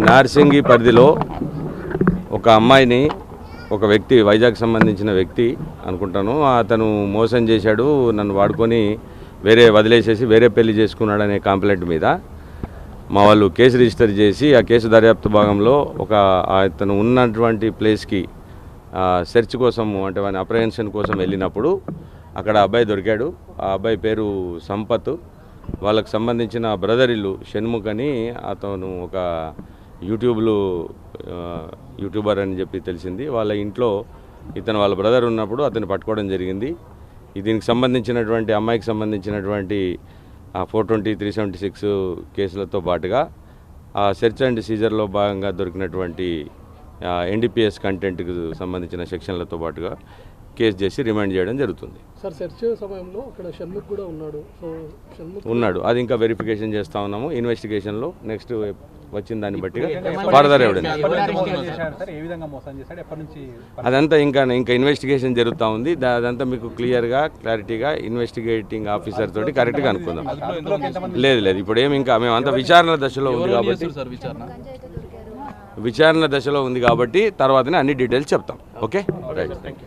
నార్సింగి పరిధిలో ఒక అమ్మాయిని ఒక వ్యక్తి వైజాగ్ సంబంధించిన వ్యక్తి అనుకుంటాను అతను మోసం చేశాడు, నన్ను వాడుకొని వదిలేసేసి వేరే పెళ్లి చేసుకున్నాడు అనే కంప్లైంట్ మీద మా వాళ్ళు కేసు రిజిస్టర్ చేసి ఆ కేసు దర్యాప్తు భాగంలో అతను ఉన్నటువంటి ప్లేస్కి సెర్చ్ కోసం అంటే వాని అప్రహెన్షన్ కోసం వెళ్ళినప్పుడు అక్కడ అబ్బాయి దొరికాడు. ఆ అబ్బాయి పేరు సంపత్. వాళ్ళకు సంబంధించిన బ్రదర్ ఇల్లు షణ్ముఖ్ అని, అతను ఒక యూట్యూబర్ అని చెప్పి తెలిసింది. వాళ్ళ ఇంట్లో వాళ్ళ బ్రదర్ ఉన్నప్పుడు అతను పట్టుకోవడం జరిగింది. దీనికి సంబంధించినటువంటి అమ్మాయికి సంబంధించినటువంటి 420, 376 కేసులతో పాటుగా ఆ సెర్చ్ అండ్ సీజర్లో భాగంగా దొరికినటువంటి NDPS కంటెంట్కి సంబంధించిన సెక్షన్లతో పాటుగా కేసు చేసి రిమాండ్ చేయడం జరుగుతుంది. సార్ సెర్చ్ సమయంలో అక్కడ షణ్ముఖ్ కూడా ఉన్నాడు. అది ఇంకా వెరిఫికేషన్ చేస్తూ ఉన్నాము. ఇన్వెస్టిగేషన్లో నెక్స్ట్ వచ్చిన దాన్ని బట్టి ఫర్దర్ ఎవిడెన్స్ అదంతా ఇంకా ఇన్వెస్టిగేషన్ జరుగుతూ ఉంది. అదంతా మీకు క్లారిటీగా ఇన్వెస్టిగేటింగ్ ఆఫీసర్ తోటి కరెక్ట్గా అనుకుందాం. లేదు ఇప్పుడు ఇంకా మేమంతా విచారణ దశలో ఉంది కాబట్టి తర్వాతనే అన్ని డీటెయిల్స్ చెప్తాం. Okay, right, thank you.